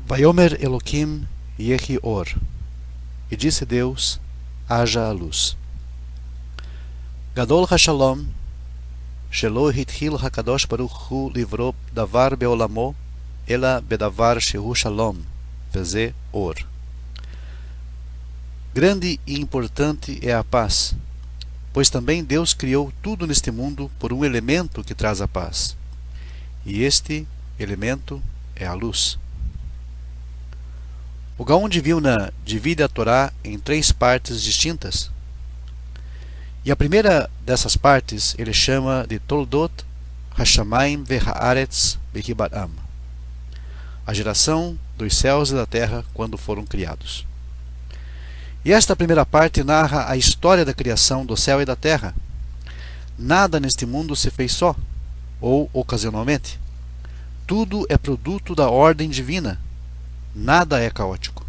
Vayomer Elohim Yehi Or. E disse Deus, haja a luz. Gadol HaShalom, Shelo Hithil HaKadosh Baruch Hu Livro Davar Beolamo, Ela Bedavar Shehu Shalom, Veze Or. Grande e importante é a paz, pois também Deus criou tudo neste mundo por um elemento que traz a paz. E este elemento é a luz. O Gaon de Vilna divide a Torá em 3 partes distintas. E a primeira dessas partes ele chama de Toldot Hashamayim veHaaretz behibaram, a geração dos céus e da terra quando foram criados. E esta primeira parte narra a história da criação do céu e da terra. Nada neste mundo se fez só, ou ocasionalmente. Tudo é produto da ordem divina. Nada é caótico.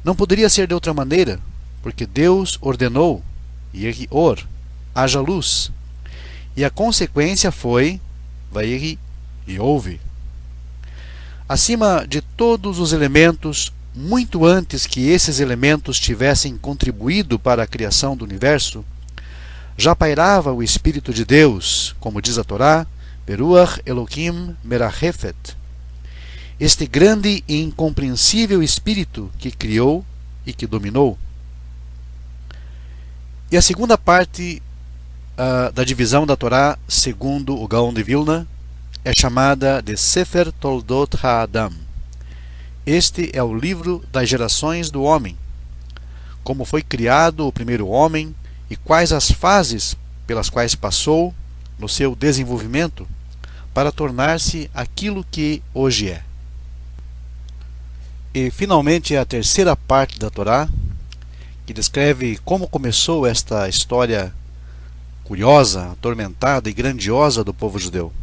Não poderia ser de outra maneira, porque Deus ordenou, Yehi Or, haja luz. E a consequência foi, Vayehi, e houve. Acima de todos os elementos, muito antes que esses elementos tivessem contribuído para a criação do universo, já pairava o Espírito de Deus, como diz a Torá, Beruach Elohim Merachefet, este grande e incompreensível Espírito que criou e que dominou. E a segunda parte da divisão da Torá, segundo o Gaon de Vilna, é chamada de Sefer Toldot HaAdam. Este é o livro das gerações do homem, como foi criado o primeiro homem e quais as fases pelas quais passou no seu desenvolvimento para tornar-se aquilo que hoje é. E finalmente a terceira parte da Torá, que descreve como começou esta história curiosa, atormentada e grandiosa do povo judeu,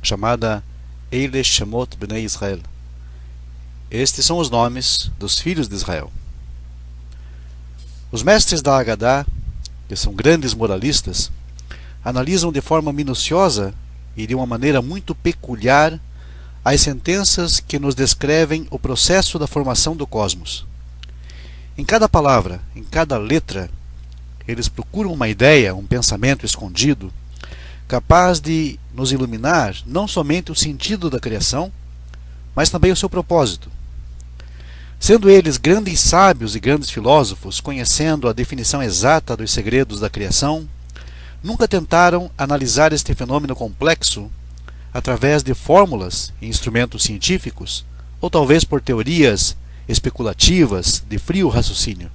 chamada Eile Shemot Bnei Israel. Estes são os nomes dos filhos de Israel. Os mestres da Agadá, que são grandes moralistas, analisam de forma minuciosa e de uma maneira muito peculiar as sentenças que nos descrevem o processo da formação do cosmos. Em cada palavra, em cada letra, eles procuram uma ideia, um pensamento escondido, capaz de nos iluminar não somente o sentido da criação, mas também o seu propósito. Sendo eles grandes sábios e grandes filósofos, conhecendo a definição exata dos segredos da criação, nunca tentaram analisar este fenômeno complexo através de fórmulas e instrumentos científicos, ou talvez por teorias especulativas de frio raciocínio.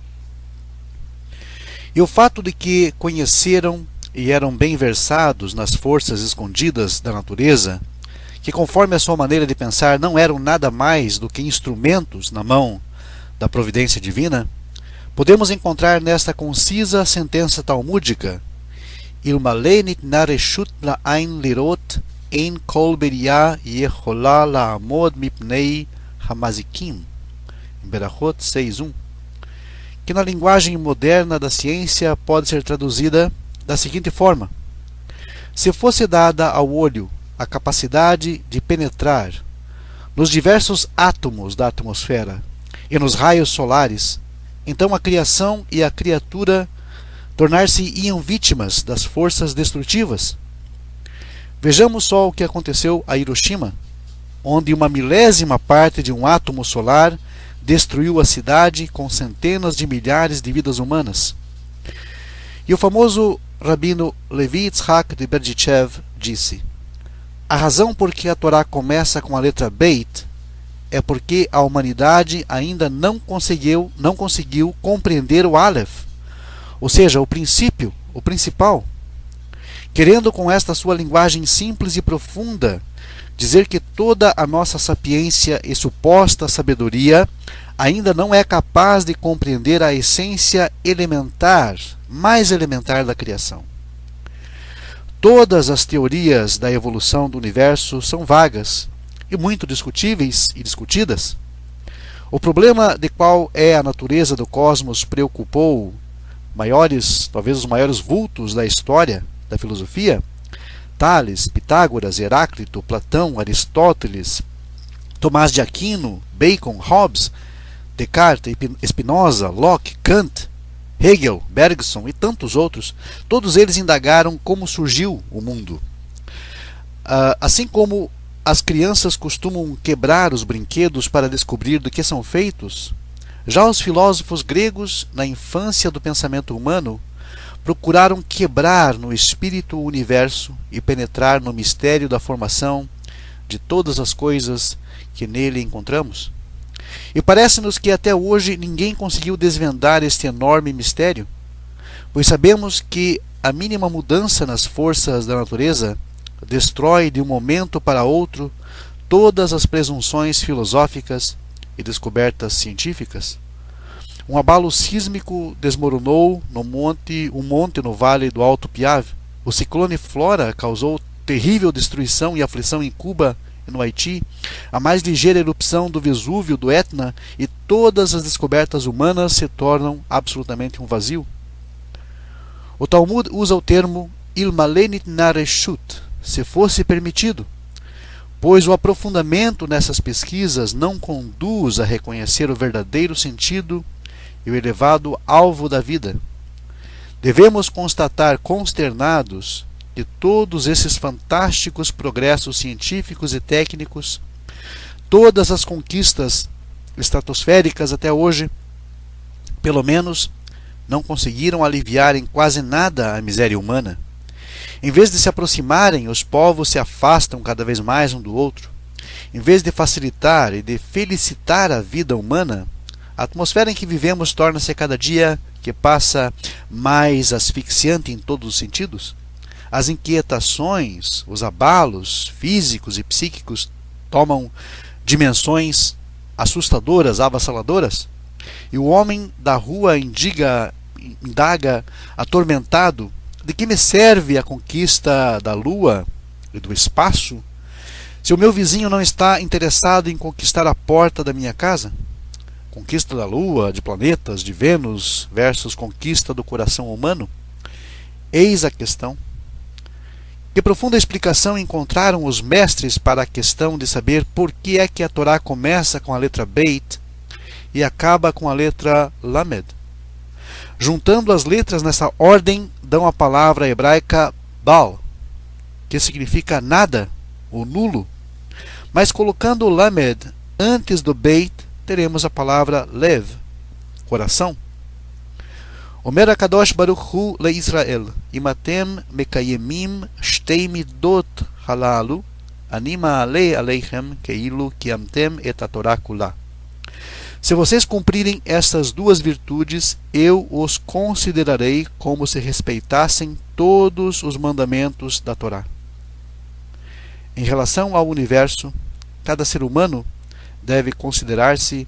E o fato de que conheceram e eram bem versados nas forças escondidas da natureza, que conforme a sua maneira de pensar não eram nada mais do que instrumentos na mão da providência divina, podemos encontrar nesta concisa sentença talmúdica: Ilmale nitna reshut la'ain lirot ein kol beriah yechola la'amod mipnei hamazikim, em Berachot 6.1, que na linguagem moderna da ciência pode ser traduzida da seguinte forma: se fosse dada ao olho a capacidade de penetrar nos diversos átomos da atmosfera e nos raios solares, então a criação e a criatura tornar-se-iam vítimas das forças destrutivas. Vejamos só o que aconteceu a Hiroshima, onde uma milésima parte de um átomo solar destruiu a cidade com centenas de milhares de vidas humanas. E o famoso rabino Levi Yitzhak de Berdichev disse: a razão por que a Torá começa com a letra Beit é porque a humanidade ainda não conseguiu compreender o Aleph, ou seja, o princípio, o principal. Querendo com esta sua linguagem simples e profunda dizer que toda a nossa sapiência e suposta sabedoria ainda não é capaz de compreender a essência elementar, mais elementar da criação. Todas as teorias da evolução do universo são vagas e muito discutíveis e discutidas. O problema de qual é a natureza do cosmos preocupou talvez os maiores vultos da história da filosofia, Tales, Pitágoras, Heráclito, Platão, Aristóteles, Tomás de Aquino, Bacon, Hobbes, Descartes, Spinoza, Locke, Kant, Hegel, Bergson e tantos outros, todos eles indagaram como surgiu o mundo. Assim como as crianças costumam quebrar os brinquedos para descobrir do que são feitos, já os filósofos gregos, na infância do pensamento humano, procuraram quebrar no espírito o universo e penetrar no mistério da formação de todas as coisas que nele encontramos. E parece-nos que até hoje ninguém conseguiu desvendar este enorme mistério, pois sabemos que a mínima mudança nas forças da natureza destrói de um momento para outro todas as presunções filosóficas e descobertas científicas. Um abalo sísmico desmoronou um monte no vale do Alto Piave. O ciclone Flora causou terrível destruição e aflição em Cuba e no Haiti. A mais ligeira erupção do Vesúvio, do Etna, e todas as descobertas humanas se tornam absolutamente um vazio. O Talmud usa o termo ilmalenit nareshut, se fosse permitido, pois o aprofundamento nessas pesquisas não conduz a reconhecer o verdadeiro sentido e o elevado alvo da vida. Devemos constatar consternados que todos esses fantásticos progressos científicos e técnicos, todas as conquistas estratosféricas até hoje, pelo menos, não conseguiram aliviar em quase nada a miséria humana. Em vez de se aproximarem, os povos se afastam cada vez mais um do outro. Em vez de facilitar e de felicitar a vida humana, a atmosfera em que vivemos torna-se cada dia que passa mais asfixiante em todos os sentidos. As inquietações, os abalos físicos e psíquicos tomam dimensões assustadoras, avassaladoras, e o homem da rua indaga atormentado: de que me serve a conquista da lua e do espaço, se o meu vizinho não está interessado em conquistar a porta da minha casa? Conquista da lua, de planetas, de Vênus, versus conquista do coração humano? Eis a questão. Que profunda explicação encontraram os mestres para a questão de saber por que é que a Torá começa com a letra Beit e acaba com a letra Lamed? Juntando as letras nessa ordem, dão a palavra hebraica Baal, que significa nada, ou nulo. Mas colocando o Lamed antes do Beit, teremos a palavra Lev, coração. Omer HaKadosh Baruch Hu leIsrael, Imatem mekayemim shtei midot halalu, ani ma'alei aleichem keilu kiamtem et haTorah kula. Se vocês cumprirem estas duas virtudes, eu os considerarei como se respeitassem todos os mandamentos da Torá. Em relação ao universo, cada ser humano deve considerar-se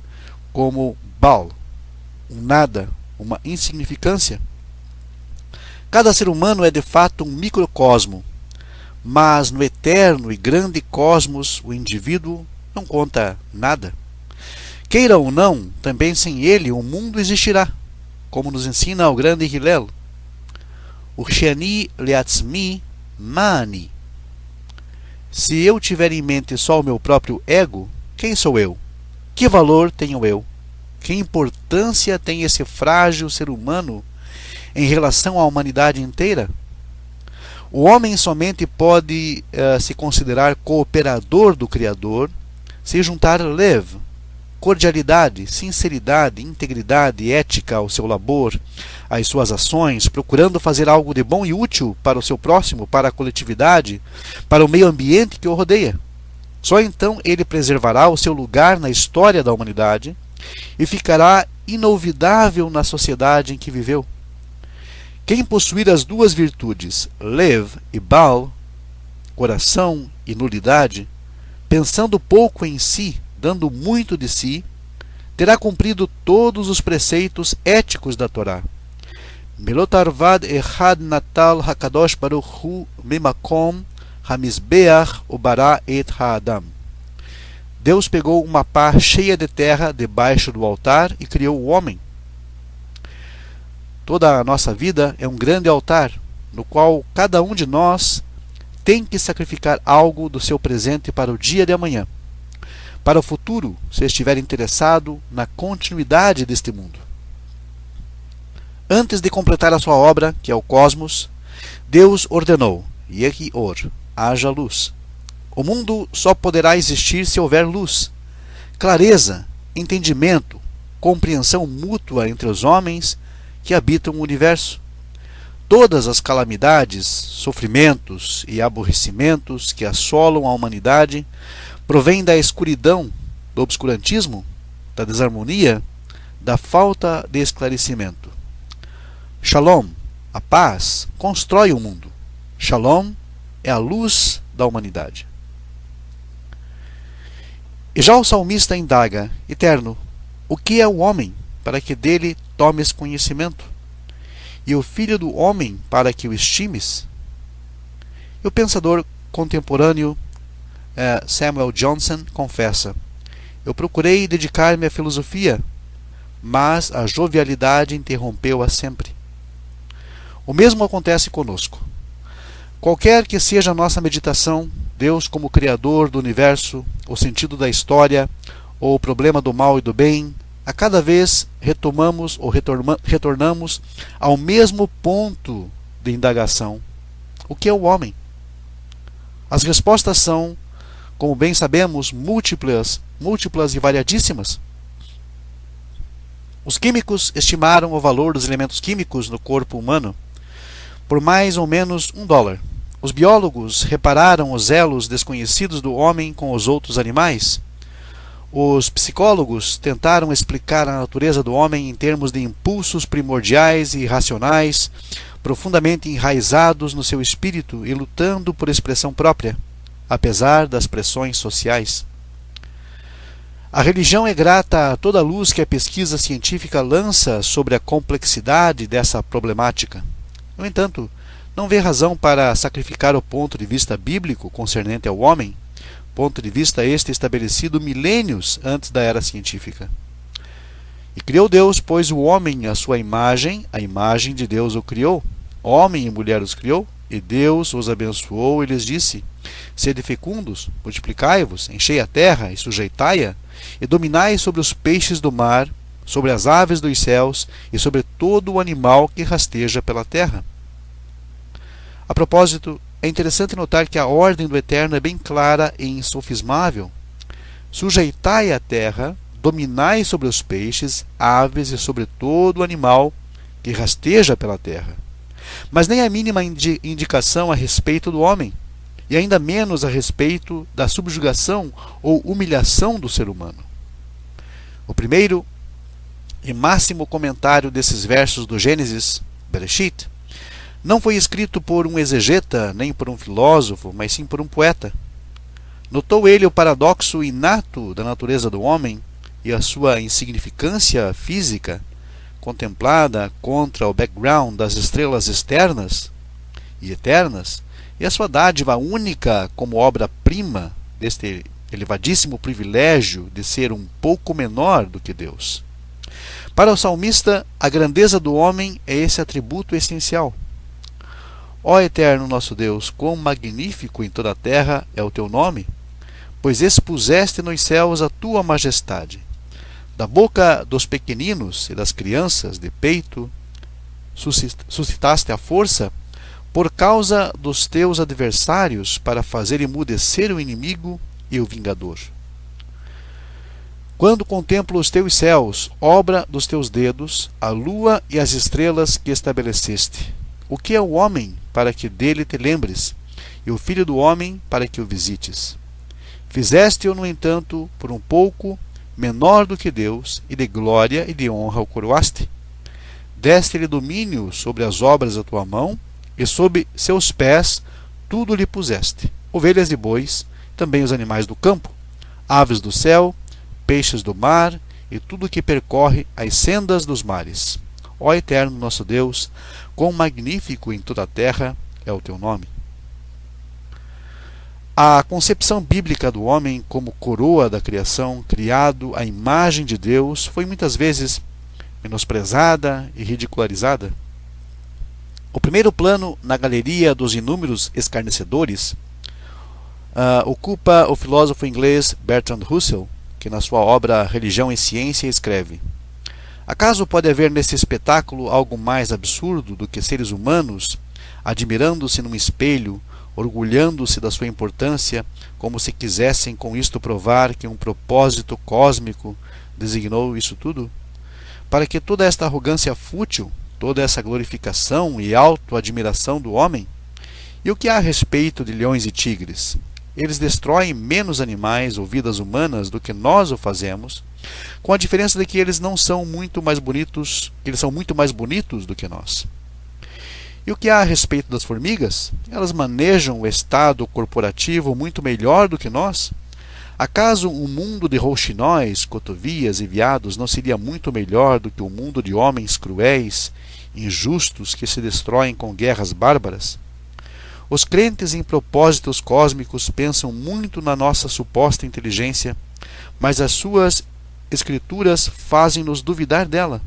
como Baal, um nada, uma insignificância. Cada ser humano é de fato um microcosmo, mas no eterno e grande cosmos o indivíduo não conta nada. Queira ou não, também sem ele o mundo existirá, como nos ensina o grande Hillel. Urshani leatzmi mani. Se eu tiver em mente só o meu próprio ego, quem sou eu? Que valor tenho eu? Que importância tem esse frágil ser humano em relação à humanidade inteira? O homem somente pode se considerar cooperador do Criador se juntar lev, cordialidade, sinceridade, integridade, ética ao seu labor, às suas ações, procurando fazer algo de bom e útil para o seu próximo, para a coletividade, para o meio ambiente que o rodeia. Só então ele preservará o seu lugar na história da humanidade e ficará inolvidável na sociedade em que viveu. Quem possuir as duas virtudes, Lev e Baal, coração e nulidade, pensando pouco em si, dando muito de si, terá cumprido todos os preceitos éticos da Torá. Melotarvad echad natal hakadosh baruch hu mimakom hamizbeach ubará et haadam. Deus pegou uma pá cheia de terra debaixo do altar e criou o homem. Toda a nossa vida é um grande altar, no qual cada um de nós tem que sacrificar algo do seu presente para o dia de amanhã. para o futuro, se estiver interessado na continuidade deste mundo. Antes de completar a sua obra, que é o cosmos, Deus ordenou, Yehi Or, haja luz. O mundo só poderá existir se houver luz, clareza, entendimento, compreensão mútua entre os homens que habitam o universo. Todas as calamidades, sofrimentos e aborrecimentos que assolam a humanidade provêm da escuridão, do obscurantismo, da desarmonia, da falta de esclarecimento. Shalom, a paz, constrói o mundo. Shalom é a luz da humanidade. E já o salmista indaga, Eterno, o que é o homem para que dele tomes conhecimento? E o filho do homem para que o estimes? E o pensador contemporâneo Samuel Johnson confessa, eu procurei dedicar-me à filosofia, mas a jovialidade interrompeu-a sempre. O mesmo acontece conosco. Qualquer que seja a nossa meditação, Deus como Criador do universo, o sentido da história, ou o problema do mal e do bem, a cada vez retomamos ou retornamos ao mesmo ponto de indagação. O que é o homem? As respostas são, como bem sabemos, múltiplas e variadíssimas. Os químicos estimaram o valor dos elementos químicos no corpo humano por mais ou menos $1. Os biólogos repararam os elos desconhecidos do homem com os outros animais. Os psicólogos tentaram explicar a natureza do homem em termos de impulsos primordiais e irracionais, profundamente enraizados no seu espírito e lutando por expressão própria, apesar das pressões sociais. A religião é grata a toda a luz que a pesquisa científica lança sobre a complexidade dessa problemática. No entanto, não vê razão para sacrificar o ponto de vista bíblico concernente ao homem, ponto de vista este estabelecido milênios antes da era científica. E criou Deus, pois, o homem à sua imagem, a imagem de Deus o criou. Homem e mulher os criou, e Deus os abençoou e lhes disse, sede fecundos, multiplicai-vos, enchei a terra e sujeitai-a, e dominai sobre os peixes do mar, sobre as aves dos céus e sobre todo o animal que rasteja pela terra. A propósito, é interessante notar que a ordem do Eterno é bem clara e insofismável. Sujeitai a terra, dominai sobre os peixes, aves e sobre todo o animal que rasteja pela terra. Mas nem a mínima indicação a respeito do homem, e ainda menos a respeito da subjugação ou humilhação do ser humano. O primeiro e máximo comentário desses versos do Gênesis, Bereshit, não foi escrito por um exegeta, nem por um filósofo, mas sim por um poeta. Notou ele o paradoxo inato da natureza do homem e a sua insignificância física, contemplada contra o background das estrelas externas e eternas, e a sua dádiva única como obra-prima deste elevadíssimo privilégio de ser um pouco menor do que Deus. Para o salmista, a grandeza do homem é esse atributo essencial. Ó Eterno nosso Deus, quão magnífico em toda a terra é o teu nome, pois expuseste nos céus a tua majestade. Da boca dos pequeninos e das crianças de peito suscitaste a força por causa dos teus adversários para fazer emudecer o inimigo e o vingador. Quando contemplo os teus céus, obra dos teus dedos, a lua e as estrelas que estabeleceste. O que é o homem para que dele te lembres, e o filho do homem para que o visites? Fizeste-o, no entanto, por um pouco menor do que Deus, e de glória e de honra o coroaste. Deste-lhe domínio sobre as obras da tua mão, e sob seus pés tudo lhe puseste, ovelhas e bois, também os animais do campo, aves do céu, peixes do mar, e tudo que percorre as sendas dos mares. Ó Eterno nosso Deus, quão magnífico em toda a terra é o teu nome. A concepção bíblica do homem como coroa da criação, criado à imagem de Deus, foi muitas vezes menosprezada e ridicularizada. O primeiro plano na galeria dos inúmeros escarnecedores ocupa o filósofo inglês Bertrand Russell, que na sua obra Religião e Ciência escreve: acaso pode haver nesse espetáculo algo mais absurdo do que seres humanos, admirando-se num espelho, orgulhando-se da sua importância, como se quisessem com isto provar que um propósito cósmico designou isso tudo? Para que toda esta arrogância fútil, toda essa glorificação e auto-admiração do homem? E o que há a respeito de leões e tigres? Eles destroem menos animais ou vidas humanas do que nós o fazemos, com a diferença de que eles não são muito mais bonitos, eles são muito mais bonitos do que nós. E o que há a respeito das formigas? Elas manejam o estado corporativo muito melhor do que nós. Acaso um mundo de rouxinóis, cotovias e veados não seria muito melhor do que o mundo de homens cruéis, injustos, que se destroem com guerras bárbaras? Os crentes em propósitos cósmicos pensam muito na nossa suposta inteligência, mas as suas escrituras fazem-nos duvidar dela.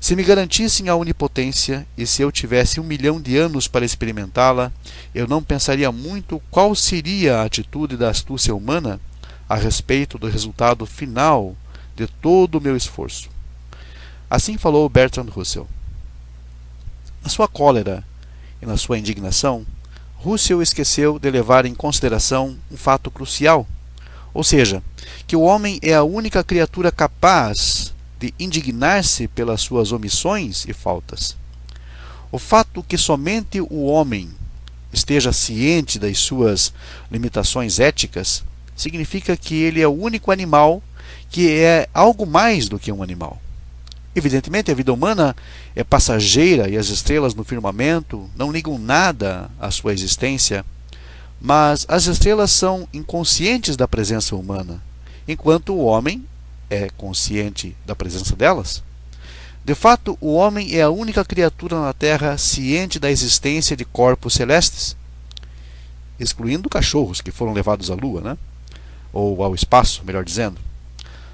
Se me garantissem a onipotência, e se eu tivesse 1 milhão de anos para experimentá-la, eu não pensaria muito qual seria a atitude da astúcia humana a respeito do resultado final de todo o meu esforço. Assim falou Bertrand Russell. Na sua cólera e na sua indignação, Russell esqueceu de levar em consideração um fato crucial, ou seja, que o homem é a única criatura capaz de indignar-se pelas suas omissões e faltas. O fato que somente o homem esteja ciente das suas limitações éticas significa que ele é o único animal que é algo mais do que um animal. Evidentemente, a vida humana é passageira e as estrelas no firmamento não ligam nada à sua existência, mas as estrelas são inconscientes da presença humana, enquanto o homem é consciente da presença delas. De fato, o homem é a única criatura na Terra ciente da existência de corpos celestes, excluindo cachorros que foram levados à Lua, né? Ou ao espaço, melhor dizendo.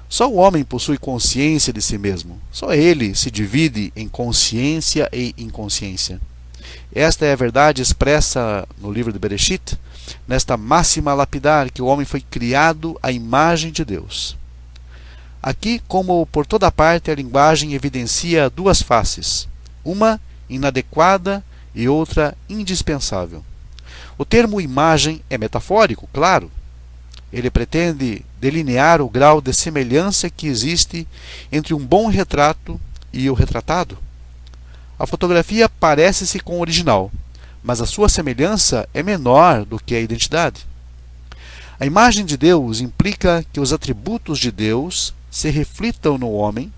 Só o homem possui consciência de si mesmo. Só ele se divide em consciência e inconsciência. Esta é a verdade expressa no livro de Bereshit, nesta máxima lapidar que o homem foi criado à imagem de Deus. Aqui, como por toda parte, a linguagem evidencia duas faces, uma inadequada e outra indispensável. O termo imagem é metafórico, claro. Ele pretende delinear o grau de semelhança que existe entre um bom retrato e o retratado. A fotografia parece-se com o original, mas a sua semelhança é menor do que a identidade. A imagem de Deus implica que os atributos de Deus se reflitam no homem,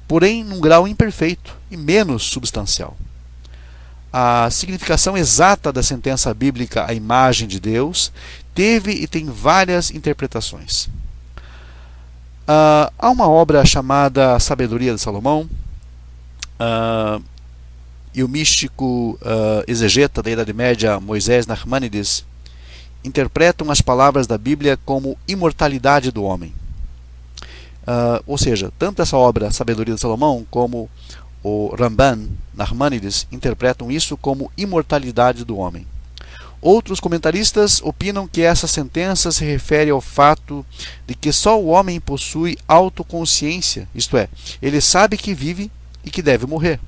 porém num grau imperfeito e menos substancial. A significação exata da sentença bíblica "a imagem de Deus" teve e tem várias interpretações. Há uma obra chamada Sabedoria de Salomão, e o místico exegeta da Idade Média Moisés Nachmanides interpretam as palavras da Bíblia como imortalidade do homem. Ou seja, tanto essa obra Sabedoria de Salomão como o Ramban Nachmanides interpretam isso como imortalidade do homem. Outros comentaristas opinam que essa sentença se refere ao fato de que só o homem possui autoconsciência, isto é, ele sabe que vive e que deve morrer.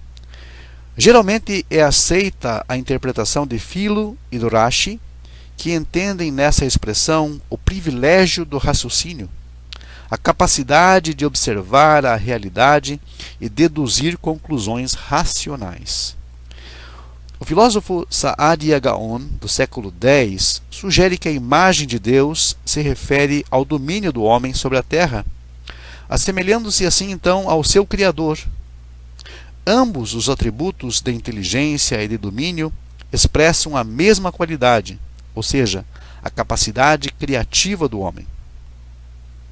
Geralmente é aceita a interpretação de Philo e do Rashi, que entendem nessa expressão o privilégio do raciocínio, a capacidade de observar a realidade e deduzir conclusões racionais. O filósofo Saadia Gaon, do século X, sugere que a imagem de Deus se refere ao domínio do homem sobre a terra, assemelhando-se assim então ao seu Criador. Ambos os atributos de inteligência e de domínio expressam a mesma qualidade, ou seja, a capacidade criativa do homem.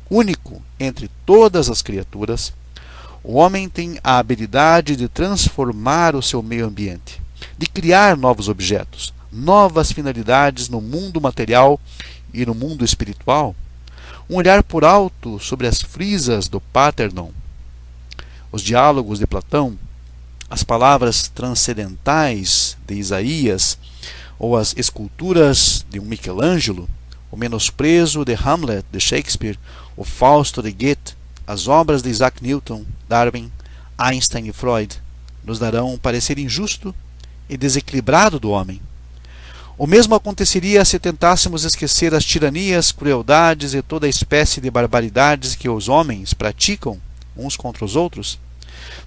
Único entre todas as criaturas, o homem tem a habilidade de transformar o seu meio ambiente, de criar novos objetos, novas finalidades no mundo material e no mundo espiritual, um olhar por alto sobre as frisas do Parthenon, os diálogos de Platão, as palavras transcendentais de Isaías ou as esculturas de um Michelangelo, o menosprezo de Hamlet de Shakespeare, o Fausto de Goethe, as obras de Isaac Newton, Darwin, Einstein e Freud nos darão um parecer injusto e desequilibrado do homem. O mesmo aconteceria se tentássemos esquecer as tiranias, crueldades e toda a espécie de barbaridades que os homens praticam uns contra os outros,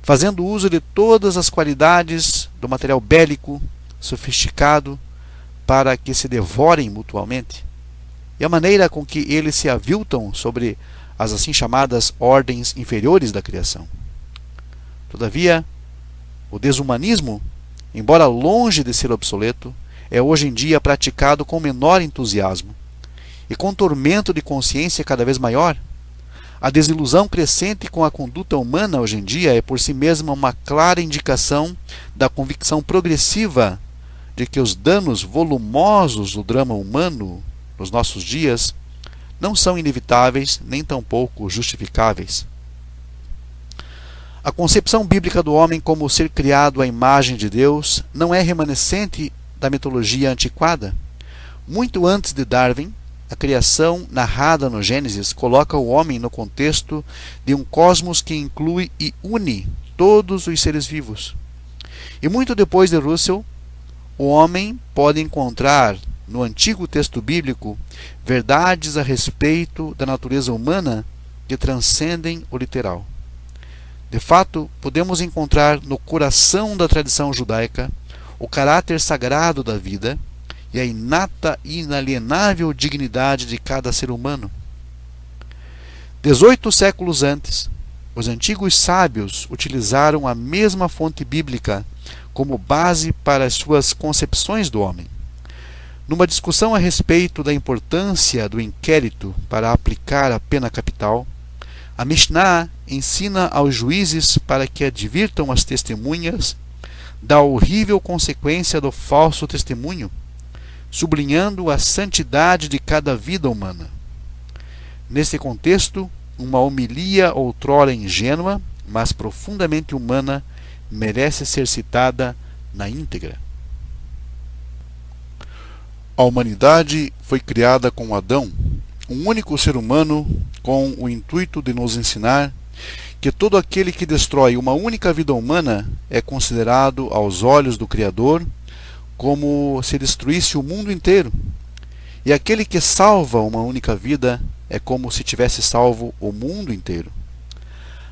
fazendo uso de todas as qualidades do material bélico sofisticado para que se devorem mutuamente, e a maneira com que eles se aviltam sobre as assim chamadas ordens inferiores da criação. Todavia, o desumanismo, embora longe de ser obsoleto, é hoje em dia praticado com menor entusiasmo e com tormento de consciência cada vez maior. A desilusão crescente com a conduta humana hoje em dia é por si mesma uma clara indicação da convicção progressiva de que os danos volumosos do drama humano nos nossos dias não são inevitáveis nem tampouco justificáveis. A concepção bíblica do homem como ser criado à imagem de Deus não é remanescente da mitologia antiquada. Muito antes de Darwin, a criação narrada no Gênesis coloca o homem no contexto de um cosmos que inclui e une todos os seres vivos. E muito depois de Russell, o homem pode encontrar no antigo texto bíblico verdades a respeito da natureza humana que transcendem o literal. De fato, podemos encontrar no coração da tradição judaica o caráter sagrado da vida e a inata e inalienável dignidade de cada ser humano. 18 séculos antes, os antigos sábios utilizaram a mesma fonte bíblica como base para as suas concepções do homem. Numa discussão a respeito da importância do inquérito para aplicar a pena capital, a Mishnah ensina aos juízes para que advirtam as testemunhas da horrível consequência do falso testemunho, sublinhando a santidade de cada vida humana. Nesse contexto, uma homilia outrora ingênua, mas profundamente humana, merece ser citada na íntegra. A humanidade foi criada com Adão, um único ser humano, com o intuito de nos ensinar que todo aquele que destrói uma única vida humana é considerado aos olhos do Criador como se destruísse o mundo inteiro, e aquele que salva uma única vida é como se tivesse salvo o mundo inteiro.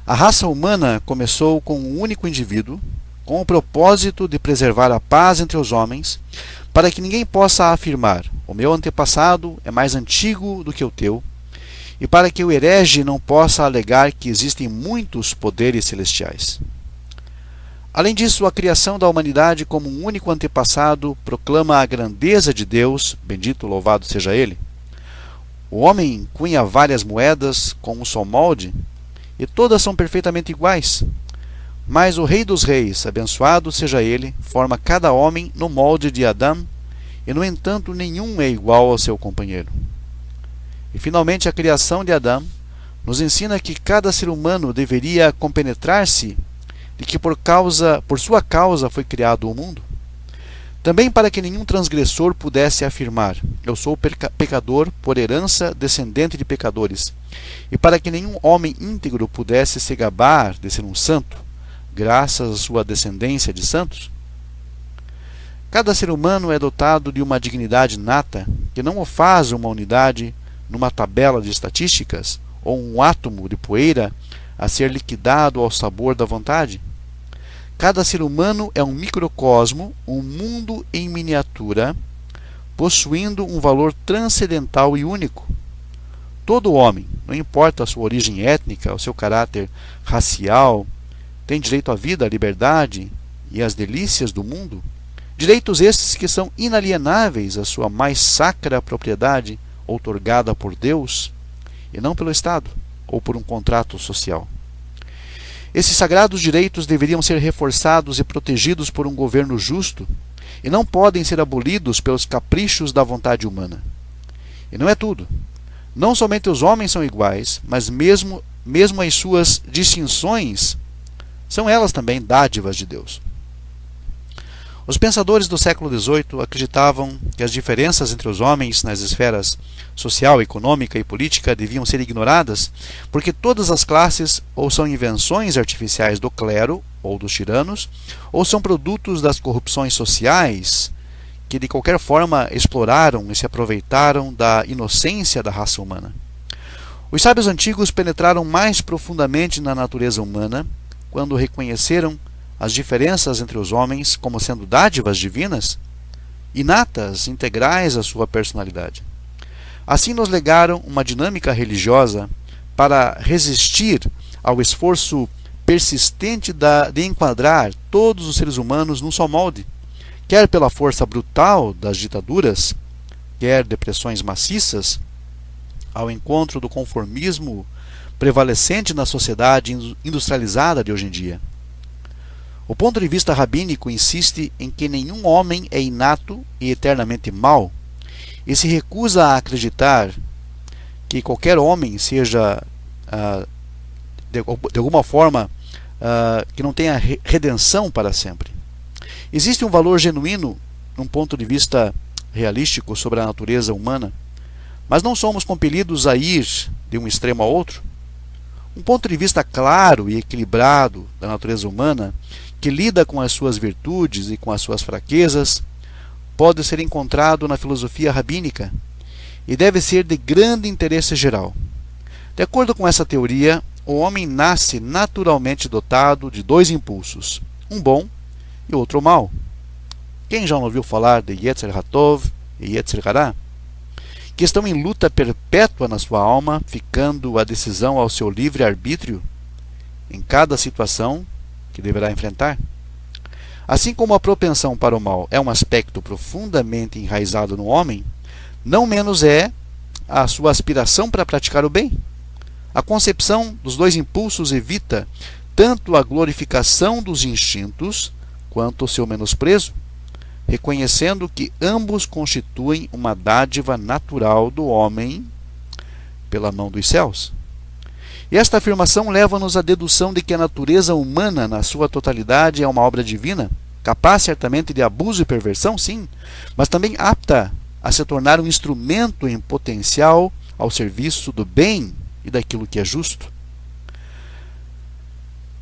A raça humana começou com um único indivíduo, com o propósito de preservar a paz entre os homens, para que ninguém possa afirmar: o meu antepassado é mais antigo do que o teu, e para que o herege não possa alegar que existem muitos poderes celestiais. Além disso, a criação da humanidade como um único antepassado proclama a grandeza de Deus, bendito louvado seja Ele. O homem cunha várias moedas com um só molde, e todas são perfeitamente iguais. Mas o Rei dos Reis, abençoado seja Ele, forma cada homem no molde de Adão, e no entanto nenhum é igual ao seu companheiro. E finalmente a criação de Adão nos ensina que cada ser humano deveria compenetrar-se de que por sua causa foi criado o mundo. Também para que nenhum transgressor pudesse afirmar: eu sou pecador por herança descendente de pecadores, e para que nenhum homem íntegro pudesse se gabar de ser um santo, graças à sua descendência de santos. Cada ser humano é dotado de uma dignidade nata que não o faz uma unidade numa tabela de estatísticas ou um átomo de poeira a ser liquidado ao sabor da vontade. Cada ser humano é um microcosmo, um mundo em miniatura, possuindo um valor transcendental e único. Todo homem, não importa a sua origem étnica, o seu caráter racial, tem direito à vida, à liberdade e às delícias do mundo, direitos estes que são inalienáveis à sua mais sacra propriedade outorgada por Deus e não pelo Estado ou por um contrato social. Esses sagrados direitos deveriam ser reforçados e protegidos por um governo justo e não podem ser abolidos pelos caprichos da vontade humana. E não é tudo. Não somente os homens são iguais, mas mesmo as suas distinções são elas também dádivas de Deus. Os pensadores do século XVIII acreditavam que as diferenças entre os homens nas esferas social, econômica e política deviam ser ignoradas, porque todas as classes ou são invenções artificiais do clero ou dos tiranos, ou são produtos das corrupções sociais que de qualquer forma exploraram e se aproveitaram da inocência da raça humana. Os sábios antigos penetraram mais profundamente na natureza humana quando reconheceram as diferenças entre os homens como sendo dádivas divinas, inatas, integrais à sua personalidade. Assim nos legaram uma dinâmica religiosa para resistir ao esforço persistente de enquadrar todos os seres humanos num só molde, quer pela força brutal das ditaduras, quer de pressões maciças, ao encontro do conformismo prevalecente na sociedade industrializada de hoje em dia. O ponto de vista rabínico insiste em que nenhum homem é inato e eternamente mau, e se recusa a acreditar que qualquer homem seja, de alguma forma, que não tenha redenção para sempre. Existe um valor genuíno, num ponto de vista realístico, sobre a natureza humana, mas não somos compelidos a ir de um extremo a outro. Um ponto de vista claro e equilibrado da natureza humana, que lida com as suas virtudes e com as suas fraquezas, pode ser encontrado na filosofia rabínica e deve ser de grande interesse geral. De acordo com essa teoria, o homem nasce naturalmente dotado de dois impulsos, um bom e outro mau. Quem já não ouviu falar de Yetzer Hatov e Yetzer Hará? Que estão em luta perpétua na sua alma, ficando a decisão ao seu livre-arbítrio em cada situação que deverá enfrentar. Assim como a propensão para o mal é um aspecto profundamente enraizado no homem, não menos é a sua aspiração para praticar o bem. A concepção dos dois impulsos evita tanto a glorificação dos instintos quanto o seu menosprezo, reconhecendo que ambos constituem uma dádiva natural do homem pela mão dos céus. E esta afirmação leva-nos à dedução de que a natureza humana, na sua totalidade, é uma obra divina, capaz certamente de abuso e perversão, sim, mas também apta a se tornar um instrumento em potencial ao serviço do bem e daquilo que é justo.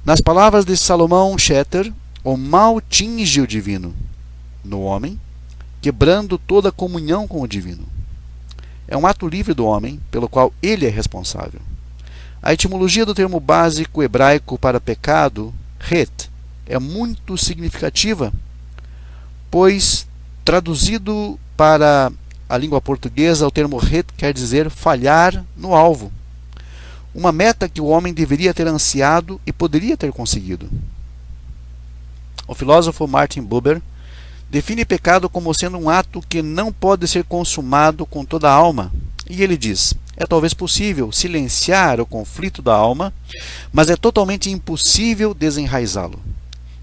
Nas palavras de Salomão Schetter, o mal tinge o divino no homem, quebrando toda a comunhão com o divino. É um ato livre do homem, pelo qual ele é responsável. A etimologia do termo básico hebraico para pecado, het, é muito significativa, pois, traduzido para a língua portuguesa, o termo het quer dizer falhar no alvo. Uma meta que o homem deveria ter ansiado e poderia ter conseguido. O filósofo Martin Buber define pecado como sendo um ato que não pode ser consumado com toda a alma. E ele diz: é talvez possível silenciar o conflito da alma, mas é totalmente impossível desenraizá-lo.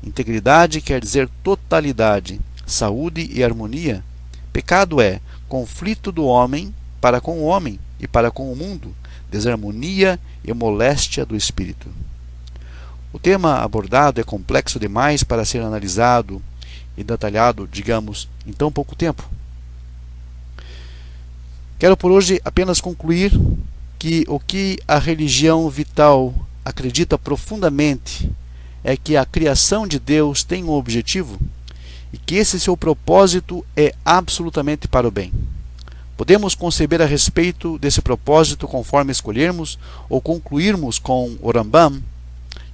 Integridade quer dizer totalidade, saúde e harmonia. Pecado é conflito do homem para com o homem e para com o mundo, desarmonia e moléstia do espírito. O tema abordado é complexo demais para ser analisado e detalhado, digamos, em tão pouco tempo. Quero por hoje apenas concluir que o que a religião vital acredita profundamente é que a criação de Deus tem um objetivo e que esse seu propósito é absolutamente para o bem. Podemos conceber a respeito desse propósito conforme escolhermos ou concluirmos com o Rambam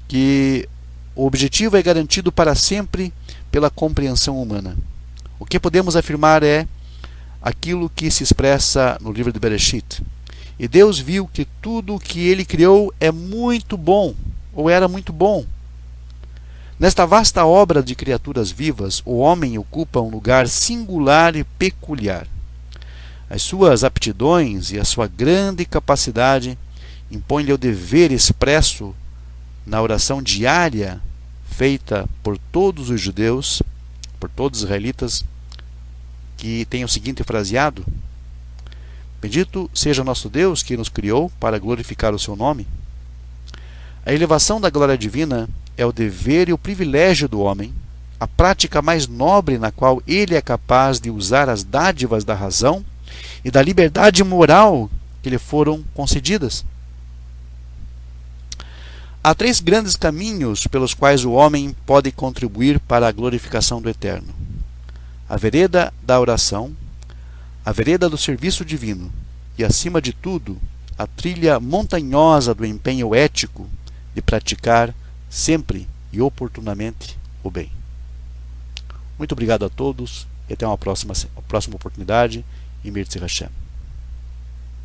que o objetivo é garantido para sempre pela compreensão humana. O que podemos afirmar é aquilo que se expressa no livro de Bereshit. E Deus viu que tudo o que ele criou é muito bom, ou era muito bom. Nesta vasta obra de criaturas vivas, o homem ocupa um lugar singular e peculiar. As suas aptidões e a sua grande capacidade impõem-lhe o dever expresso na oração diária feita por todos os judeus, por todos os israelitas, que tem o seguinte fraseado: bendito seja nosso Deus que nos criou para glorificar o seu nome. A elevação da glória divina é o dever e o privilégio do homem, a prática mais nobre na qual ele é capaz de usar as dádivas da razão e da liberdade moral que lhe foram concedidas. Há 3 grandes caminhos pelos quais o homem pode contribuir para a glorificação do Eterno: a vereda da oração, a vereda do serviço divino e, acima de tudo, a trilha montanhosa do empenho ético de praticar sempre e oportunamente o bem. Muito obrigado a todos e até uma próxima oportunidade. Em Mirtzi Hashem.